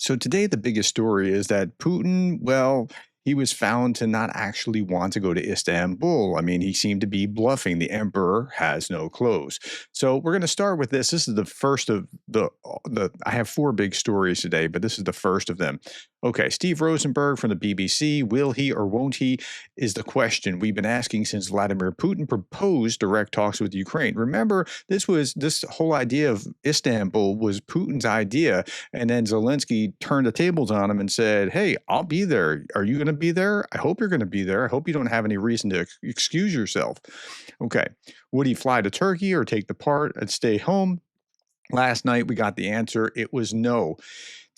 So today, the biggest story is that Putin, well, he was found to not actually want to go to Istanbul. I mean, he seemed to be bluffing. The emperor has no clothes. So we're going to start with this. This is the first of the. I have four big stories today, but this is the first of them. Okay, Steve Rosenberg from the BBC. Will he or won't he? Is the question we've been asking since Vladimir Putin proposed direct talks with Ukraine. Remember, this whole idea of Istanbul was Putin's idea. And then Zelensky turned the tables on him and said, "Hey, I'll be there. Are you going to be there? I hope you're going to be there. I hope you don't have any reason to excuse yourself." Okay. Would he fly to Turkey or take the part and stay home? Last night, we got the answer. It was no.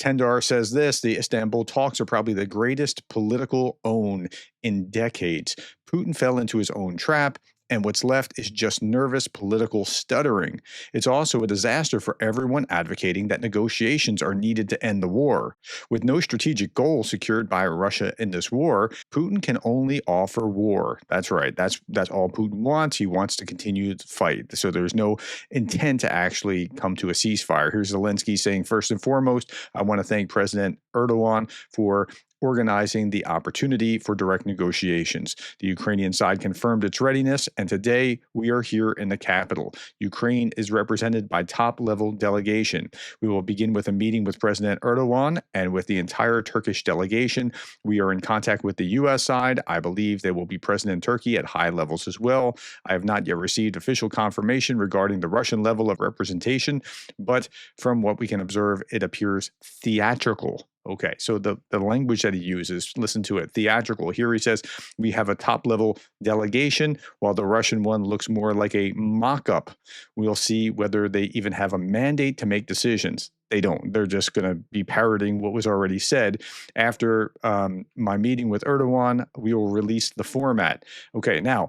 Tendar says this: the Istanbul talks are probably the greatest political own in decades. Putin fell into his own trap, and what's left is just nervous political stuttering. It's also a disaster for everyone advocating that negotiations are needed to end the war. With no strategic goal secured by Russia in this war, Putin can only offer war. That's right. That's all Putin wants. He wants to continue to fight. So there's no intent to actually come to a ceasefire. Here's Zelensky saying, first and foremost, I want to thank President Erdogan for organizing the opportunity for direct negotiations. The Ukrainian side confirmed its readiness, and today we are here in the capital. Ukraine is represented by top-level delegation. We will begin with a meeting with President Erdogan and with the entire Turkish delegation. We are in contact with the U.S. side. I believe they will be present in Turkey at high levels as well. I have not yet received official confirmation regarding the Russian level of representation, but from what we can observe, it appears theatrical. Okay, so the language that he uses, listen to it, theatrical. Here he says, we have a top-level delegation, while the Russian one looks more like a mock-up. We'll see whether they even have a mandate to make decisions. They don't. They're just going to be parroting what was already said. After my meeting with Erdogan, we will release the format. Okay, now,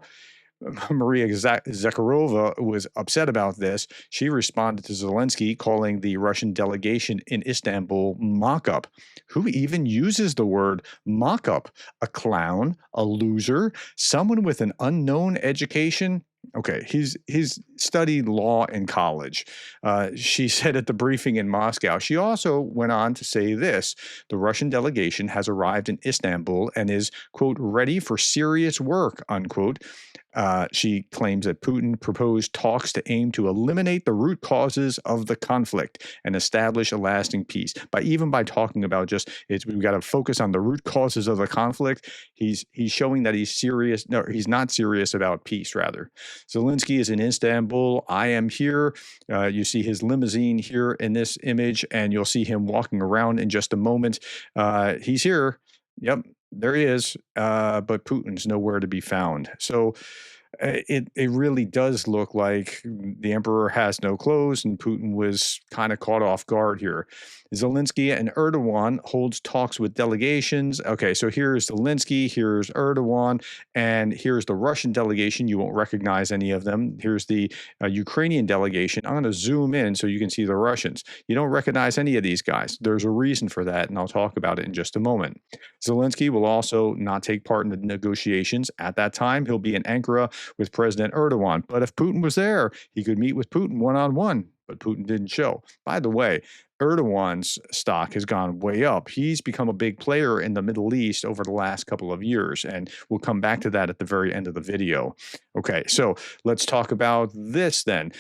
Maria Zakharova was upset about this. She responded to Zelensky, calling the Russian delegation in Istanbul mock-up. Who even uses the word mock-up? A clown? A loser? Someone with an unknown education? Okay, he's studied law in college. She said at the briefing in Moscow. She also went on to say this: the Russian delegation has arrived in Istanbul and is, quote, ready for serious work, unquote. She claims that Putin proposed talks to aim to eliminate the root causes of the conflict and establish a lasting peace. By talking about we've got to focus on the root causes of the conflict. He's showing that he's serious. No, he's not serious about peace. Rather, Zelensky is in Istanbul. I am here. You see his limousine here in this image, and you'll see him walking around in just a moment. He's here. Yep. There he is, but Putin's nowhere to be found. So it really does look like the emperor has no clothes, and Putin was kind of caught off guard here. Zelensky and Erdogan holds talks with delegations. Okay, so here's Zelensky, here's Erdogan, and here's the Russian delegation. You won't recognize any of them. Here's the Ukrainian delegation. I'm going to zoom in so you can see the Russians. You don't recognize any of these guys. There's a reason for that, and I'll talk about it in just a moment. Zelensky will also not take part in the negotiations. At that time, he'll be in Ankara with President Erdogan. But if Putin was there, he could meet with Putin one-on-one. But Putin didn't show. By the way, Erdogan's stock has gone way up. He's become a big player in the Middle East over the last couple of years, and we'll come back to that at the very end of the video. Okay, so let's talk about this then.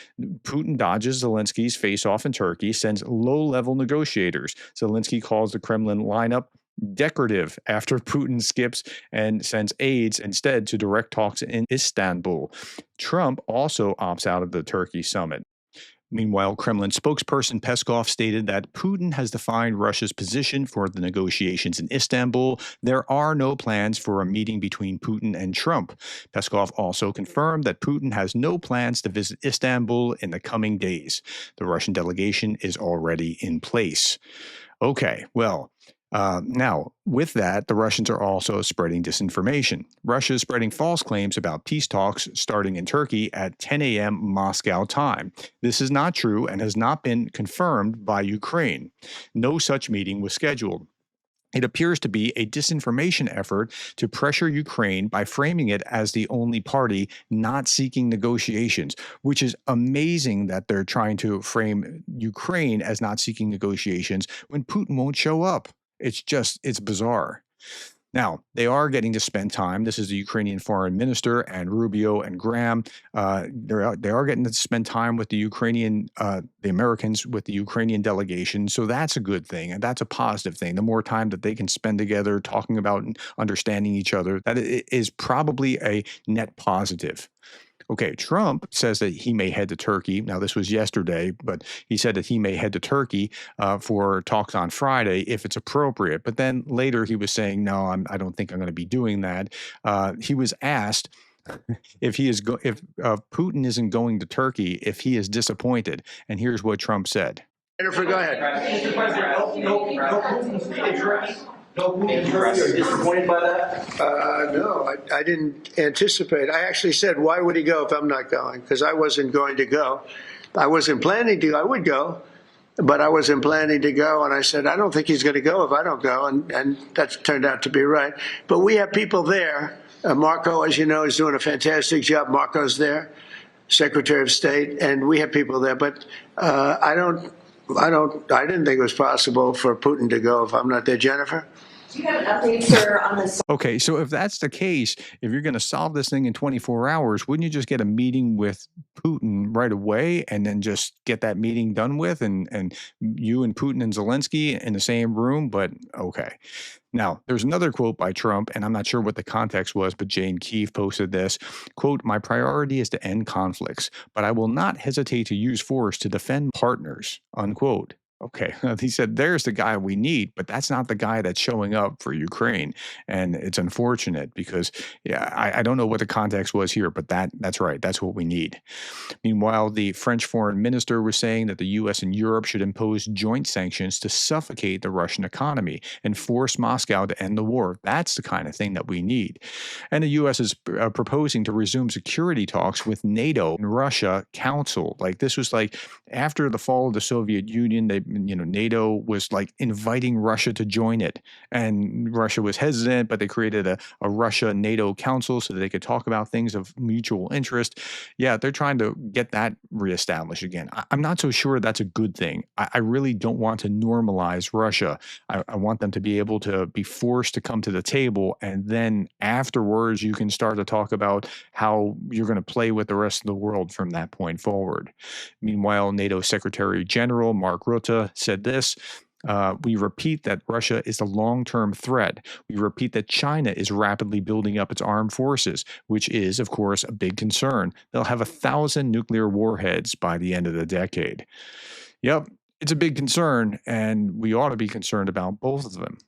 Putin dodges Zelensky's face-off in Turkey, sends low-level negotiators. Zelensky calls the Kremlin lineup decorative after Putin skips and sends aides instead to direct talks in Istanbul. Trump also opts out of the Turkey summit. Meanwhile, Kremlin spokesperson Peskov stated that Putin has defined Russia's position for the negotiations in Istanbul. There are no plans for a meeting between Putin and Trump. Peskov also confirmed that Putin has no plans to visit Istanbul in the coming days. The Russian delegation is already in place. Okay, well, now, with that, the Russians are also spreading disinformation. Russia is spreading false claims about peace talks starting in Turkey at 10 a.m. Moscow time. This is not true and has not been confirmed by Ukraine. No such meeting was scheduled. It appears to be a disinformation effort to pressure Ukraine by framing it as the only party not seeking negotiations, which is amazing that they're trying to frame Ukraine as not seeking negotiations when Putin won't show up. It's bizarre. Now, they are getting to spend time. This is the Ukrainian foreign minister and Rubio and Graham. They are getting to spend time with the Americans with the Ukrainian delegation. So that's a good thing. And that's a positive thing. The more time that they can spend together talking about and understanding each other, is probably a net positive. Okay, Trump says that he may head to Turkey. Now, this was yesterday, but he said that he may head to Turkey for talks on Friday if it's appropriate. But then later he was saying, no, I don't think I'm going to be doing that. He was asked if Putin isn't going to Turkey, if he is disappointed. And here's what Trump said. Jennifer, go ahead. Mr. President, no Putin's interest. No Putin's interest. Are you disappointed by that? No, I didn't anticipate. I actually said, why would he go if I'm not going? Because I wasn't going to go. I wasn't planning to. I would go, but I wasn't planning to go. And I said, I don't think he's going to go if I don't go. And that's turned out to be right. But we have people there. Marco, as you know, is doing a fantastic job. Marco's there, Secretary of State, and we have people there. But I didn't think it was possible for Putin to go if I'm not there. Jennifer? Do you have an update, sir, on this? Okay, so if that's the case, if you're going to solve this thing in 24 hours, wouldn't you just get a meeting with Putin right away and then just get that meeting done with and you and Putin and Zelensky in the same room? But okay. Now, there's another quote by Trump, and I'm not sure what the context was, but Jane Keefe posted this, quote, "My priority is to end conflicts, but I will not hesitate to use force to defend partners," unquote. Okay, he said, there's the guy we need, but that's not the guy that's showing up for Ukraine. And it's unfortunate because, yeah, I don't know what the context was here, but that's right. That's what we need. Meanwhile, the French foreign minister was saying that the U.S. and Europe should impose joint sanctions to suffocate the Russian economy and force Moscow to end the war. That's the kind of thing that we need. And the U.S. is proposing to resume security talks with NATO and Russia Council. Like this was like after the fall of the Soviet Union, NATO was like inviting Russia to join it. And Russia was hesitant, but they created a Russia-NATO council so that they could talk about things of mutual interest. Yeah, they're trying to get that reestablished again. I'm not so sure that's a good thing. I really don't want to normalize Russia. I want them to be able to be forced to come to the table, and then afterwards you can start to talk about how you're going to play with the rest of the world from that point forward. Meanwhile, NATO Secretary General Mark Rutte said this. We repeat that Russia is a long-term threat. We repeat that China is rapidly building up its armed forces, which is, of course, a big concern. They'll have 1,000 nuclear warheads by the end of the decade. Yep, it's a big concern, and we ought to be concerned about both of them.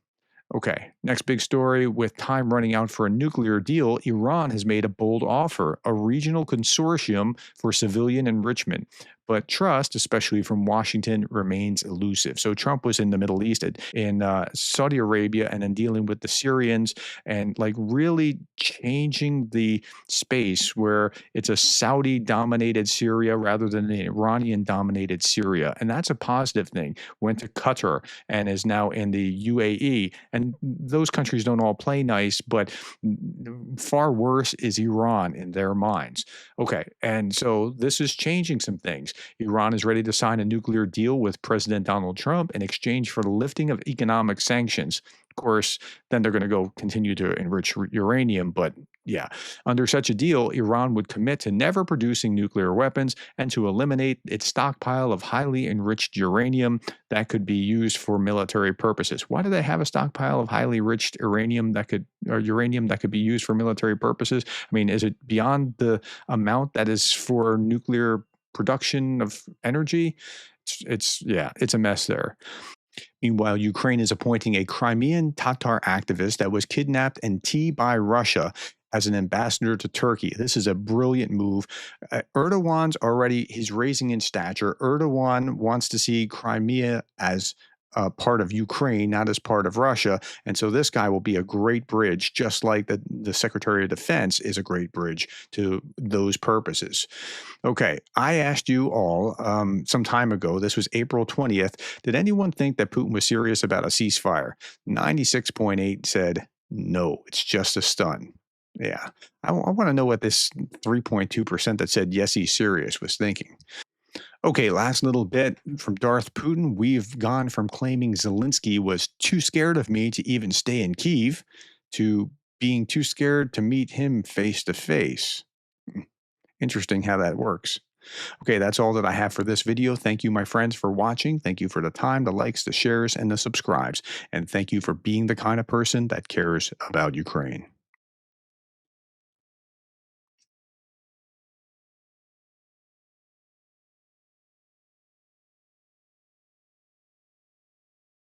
Okay, next big story. With time running out for a nuclear deal, Iran has made a bold offer, a regional consortium for civilian enrichment. But trust, especially from Washington, remains elusive. So Trump was in the Middle East, in Saudi Arabia, and then dealing with the Syrians and like really changing the space where it's a Saudi-dominated Syria rather than an Iranian-dominated Syria. And that's a positive thing. Went to Qatar and is now in the UAE. And those countries don't all play nice, but far worse is Iran in their minds. Okay, and so this is changing some things. Iran is ready to sign a nuclear deal with President Donald Trump in exchange for the lifting of economic sanctions. Of course, then they're going to go continue to enrich uranium, but yeah. Under such a deal, Iran would commit to never producing nuclear weapons and to eliminate its stockpile of highly enriched uranium that could be used for military purposes. Why do they have a stockpile of highly enriched uranium that could be used for military purposes? I mean, is it beyond the amount that is for nuclear production of energy? It's a mess there. Meanwhile, Ukraine is appointing a Crimean Tatar activist that was kidnapped and teed by Russia as an ambassador to Turkey. This is a brilliant move. Erdogan's already, he's raising in stature. Erdogan wants to see Crimea as part of Ukraine, not as part of Russia. And so this guy will be a great bridge, just like the Secretary of Defense is a great bridge to those purposes. Okay, I asked you all some time ago, this was April 20th, did anyone think that Putin was serious about a ceasefire? 96.8 said, no, it's just a stunt. Yeah, I want to know what this 3.2% that said, yes, he's serious was thinking. Okay, last little bit from Darth Putin. We've gone from claiming Zelensky was too scared of me to even stay in Kyiv to being too scared to meet him face to face. Interesting how that works. Okay, that's all that I have for this video. Thank you, my friends, for watching. Thank you for the time, the likes, the shares, and the subscribes. And thank you for being the kind of person that cares about Ukraine.